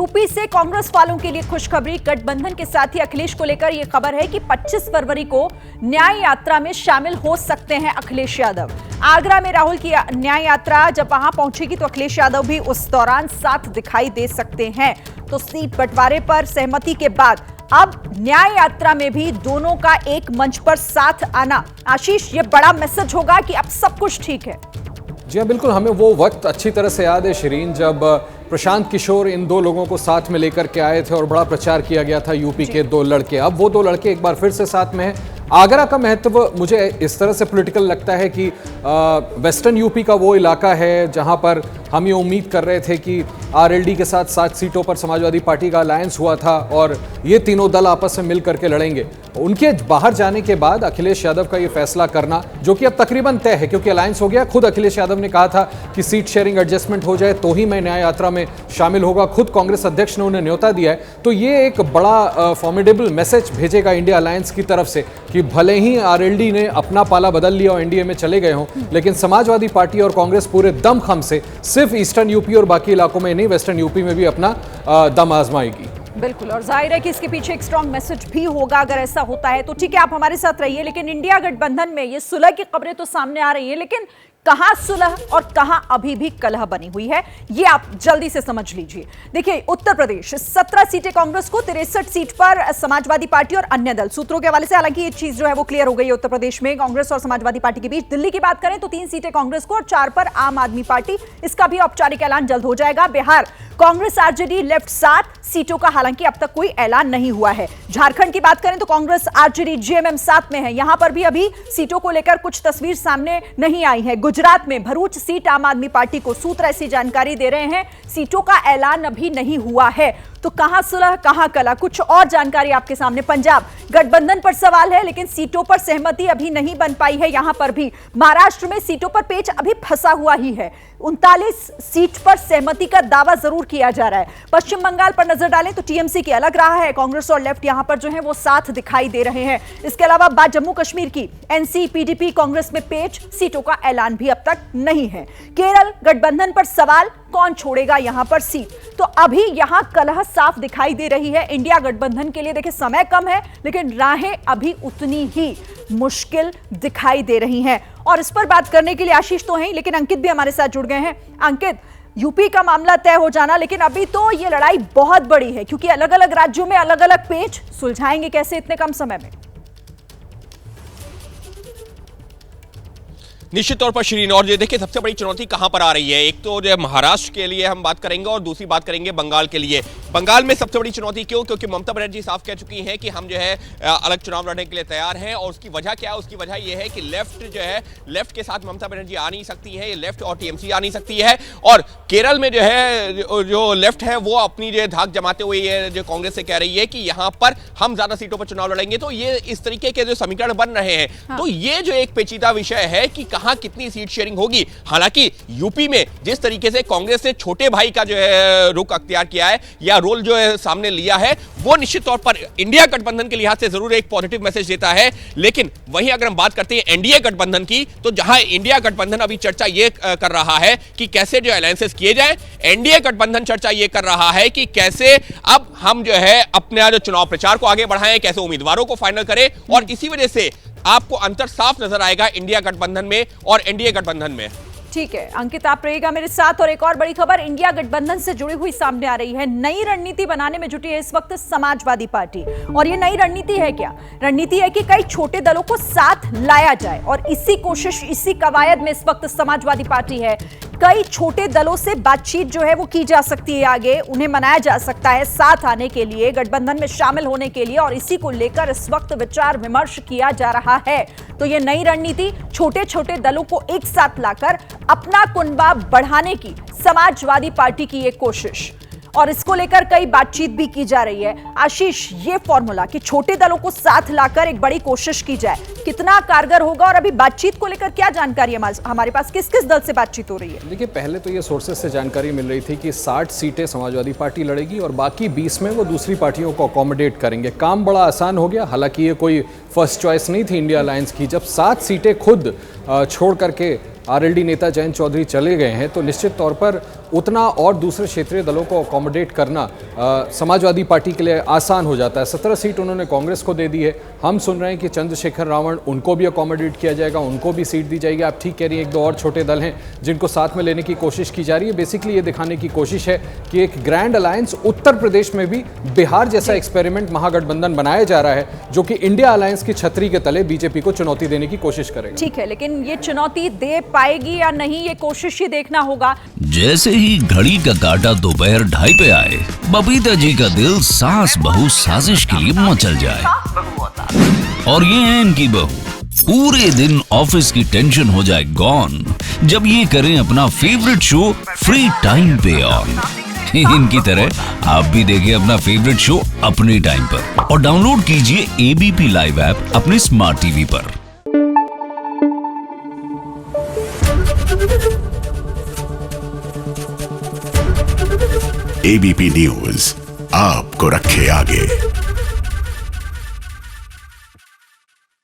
UP से कांग्रेस वालों के लिए खुशखबरी। गठबंधन के साथी अखिलेश को लेकर यह खबर है कि 25 फरवरी को न्याय यात्रा में शामिल हो सकते हैं अखिलेश यादव। आगरा में राहुल की न्याय यात्रा जब वहां पहुंचेगी तो अखिलेश यादव भी उस दौरान साथ दिखाई दे सकते हैं। तो सीट बंटवारे पर सहमति के बाद अब न्याय यात्रा में भी दोनों का एक मंच पर साथ आना, आशीष, ये बड़ा मैसेज होगा कि अब सब कुछ ठीक है। जी हाँ, बिल्कुल। हमें वो वक्त अच्छी तरह से याद है शिरीन, जब प्रशांत किशोर इन दो लोगों को साथ में लेकर के आए थे और बड़ा प्रचार किया गया था यूपी के दो लड़के। अब वो दो लड़के एक बार फिर से साथ में हैं। आगरा का महत्व मुझे इस तरह से पॉलिटिकल लगता है कि वेस्टर्न यूपी का वो इलाका है जहां पर हम ये उम्मीद कर रहे थे कि आरएलडी के साथ 7 सीटों पर समाजवादी पार्टी का अलायंस हुआ था और ये तीनों दल आपस में मिल करके लड़ेंगे। उनके बाहर जाने के बाद अखिलेश यादव का ये फैसला करना, जो कि अब तकरीबन तय है क्योंकि अलायंस हो गया। खुद अखिलेश यादव ने कहा था कि सीट शेयरिंग एडजस्टमेंट हो जाए तो ही मैं न्याय यात्रा में शामिल होगा। खुद कांग्रेस अध्यक्ष ने उन्हें न्योता दिया है। तो ये एक बड़ा फॉर्मिडेबल मैसेज भेजेगा इंडिया अलायंस की तरफ से कि भले ही आरएलडी ने अपना पाला बदल लिया और एनडीए में चले गए हों, लेकिन समाजवादी पार्टी और कांग्रेस पूरे दमखम से सिर्फ ईस्टर्न यूपी और बाकी इलाकों में नहीं, वेस्टर्न यूपी में भी अपना दम आजमाएगी। बिल्कुल, और जाहिर है कि इसके पीछे एक स्ट्रॉन्ग मैसेज भी होगा अगर ऐसा होता है तो। ठीक है, आप हमारे साथ रहिए। लेकिन इंडिया गठबंधन में ये सुलह की खबरें तो सामने आ रही है, लेकिन कहां सुलह और कहां अभी भी कलह बनी हुई है, ये आप जल्दी से समझ लीजिए। देखिए, उत्तर प्रदेश 17 सीटें कांग्रेस को, 63 सीट पर समाजवादी पार्टी और अन्य दल। सूत्रों के हवाले से हालांकि ये चीज जो है वो क्लियर हो गई है उत्तर प्रदेश में कांग्रेस और समाजवादी पार्टी के बीच। दिल्ली की बात करें तो 3 सीटें कांग्रेस को और 4 पर आम आदमी पार्टी। इसका भी औपचारिक ऐलान जल्द हो जाएगा। बिहार कांग्रेस आरजेडी लेफ्ट 7 सीटों का हालांकि अब तक कोई ऐलान नहीं हुआ है। झारखंड की बात करें तो कांग्रेस आरजेडी जेएमएम 7 में है। यहां पर भी अभी सीटों को लेकर कुछ तस्वीर सामने नहीं आई है। गुजरात में भरूच सीट आम आदमी पार्टी को। सूत्र ऐसी जानकारी दे रहे हैं, सीटों का ऐलान अभी नहीं हुआ है। तो कहां सुलह कहां कलह, कुछ और जानकारी आपके सामने। पंजाब गठबंधन पर सवाल है लेकिन सीटों पर सहमति अभी नहीं बन पाई है। यहां पर भी महाराष्ट्र में सीटों पर पेच अभी फंसा हुआ ही है। 39 सीट पर सहमति का दावा जरूर किया जा रहा है। पश्चिम बंगाल पर नजर डालें तो टीएमसी की अलग रहा है, कांग्रेस और लेफ्ट यहां पर जो है वो साथ दिखाई दे रहे हैं। इसके अलावा बात जम्मू कश्मीर की, एनसी पीडीपी कांग्रेस में पेच, सीटों का ऐलान भी अब तक नहीं है। केरल गठबंधन पर सवाल, कौन छोड़ेगा यहां पर सीट। तो अभी यहां कलह साफ दिखाई दे रही है इंडिया गठबंधन के लिए। देखिए, समय कम है लेकिन राहें अभी उतनी ही मुश्किल दिखाई दे रही हैं। और इस पर बात करने के लिए आशीष तो हैं, लेकिन अंकित भी हमारे साथ जुड़ गए हैं। अंकित, यूपी का मामला तय हो जाना, लेकिन अभी तो ये लड़ाई बहुत बड़ी है क्योंकि अलग अलग राज्यों में अलग अलग पेच। सुलझाएंगे कैसे इतने कम समय में? निश्चित तौर पर श्रीन, और ये देखिए सबसे बड़ी चुनौती कहां पर आ रही है। एक तो जो महाराष्ट्र के लिए हम बात करेंगे और दूसरी बात करेंगे बंगाल के लिए। बंगाल में सबसे बड़ी चुनौती क्यों? क्योंकि ममता बनर्जी साफ कह चुकी हैं कि हम जो है अलग चुनाव लड़ने के लिए तैयार हैं। और उसकी वजह क्या है? उसकी वजह यह है कि लेफ्ट जो है, लेफ्ट के साथ ममता बनर्जी आ नहीं सकती है, लेफ्ट और टीएमसी आ नहीं सकती है। और केरल में जो है जो लेफ्ट है वो अपनी जो धाक जमाते हुए जो कांग्रेस से कह रही है कि यहां पर हम ज्यादा सीटों पर चुनाव लड़ेंगे। तो ये इस तरीके के जो समीकरण बन रहे हैं। हाँ। तो ये जो एक पेचीदा विषय है कि कहां कितनी सीट शेयरिंग होगी। हालांकि यूपी में जिस तरीके से कांग्रेस ने छोटे भाई का जो है रुख अख्तियार किया है या रोल जो है सामने लिया है, वो निश्चित तौर पर इंडिया गठबंधन के लिहाज से जरूर एक पॉजिटिव मैसेज देता है। लेकिन वहीं अगर हम बात करते हैं एनडीए गठबंधन की, तो जहां इंडिया गठबंधन अभी चर्चा ये कर रहा है कि कैसे जो अलायंसेस किए जाए, एनडीए गठबंधन चर्चा ये कर रहा है कि कैसे अब हम जो है अपना जो चुनाव प्रचार को आगे बढ़ाएं, कैसे उम्मीदवारों को फाइनल करें। और इसी वजह से आपको अंतर साफ नजर आएगा इंडिया गठबंधन में और एनडीए गठबंधन में। ठीक है अंकित, आप रहिएगा मेरे साथ। और एक और बड़ी खबर इंडिया गठबंधन से जुड़ी हुई सामने आ रही है। नई रणनीति बनाने में जुटी है इस वक्त समाजवादी पार्टी। और ये नई रणनीति है क्या? रणनीति है कि कई छोटे दलों को साथ लाया जाए और इसी कोशिश, इसी कवायद में इस वक्त समाजवादी पार्टी है। कई छोटे दलों से बातचीत जो है वो की जा सकती है, आगे उन्हें मनाया जा सकता है साथ आने के लिए, गठबंधन में शामिल होने के लिए। और इसी को लेकर इस वक्त विचार विमर्श किया जा रहा है। तो ये नई रणनीति छोटे छोटे दलों को एक साथ लाकर अपना कुनबा बढ़ाने की समाजवादी पार्टी की एक कोशिश, और इसको लेकर कई बातचीत भी की जा रही है। आशीष, ये फॉर्मूला कि छोटे दलों को साथ लाकर एक बड़ी कोशिश की जाए, कितना कारगर होगा? और अभी बातचीत को लेकर क्या जानकारी है हमारे पास? किस किस दल से बातचीत हो रही है? देखिए, पहले तो ये सोर्सेज से जानकारी मिल रही थी कि 60 सीटें समाजवादी पार्टी लड़ेगी और बाकी 20 में वो दूसरी पार्टियों को अकोमोडेट करेंगे। काम बड़ा आसान हो गया। हालांकि ये कोई फर्स्ट चॉइस नहीं थी इंडिया अलायंस की। जब 7 सीटें खुद छोड़ करके आरएलडी नेता जयंत चौधरी चले गए हैं तो निश्चित तौर पर उतना और दूसरे क्षेत्रीय दलों को अकोमोडेट करना समाजवादी पार्टी के लिए आसान हो जाता है। 17 सीट उन्होंने कांग्रेस को दे दी है। हम सुन रहे हैं कि चंद्रशेखर रावण, उनको भी अकोमोडेट किया जाएगा, उनको भी सीट दी जाएगी। आप ठीक कह रही हैं, एक दो और छोटे दल हैं जिनको साथ में लेने की कोशिश की जा रही है। बेसिकली ये दिखाने की कोशिश है कि एक ग्रैंड अलायंस उत्तर प्रदेश में भी बिहार जैसा एक्सपेरिमेंट महागठबंधन बनाया जा रहा है, जो कि इंडिया अलायंस की छतरी के तले बीजेपी को चुनौती देने की कोशिश करेगा। ठीक है, लेकिन ये चुनौती दे पाएगी या नहीं, ये कोशिश ही देखना होगा। जैसे ही घड़ी का काटा दोपहर 2:30 पे आए, बबीता जी का दिल सास बहू साजिश के लिए मचल जाए। और ये है इनकी बहू, पूरे दिन ऑफिस की टेंशन हो जाए गॉन जब ये करें अपना फेवरेट शो फ्री टाइम पे ऑन। इनकी तरह आप भी देखिए अपना फेवरेट शो अपने टाइम पर और डाउनलोड कीजिए एबीपी लाइव ऐप अपने स्मार्ट टीवी पर। एबीपी न्यूज आपको रखे आगे।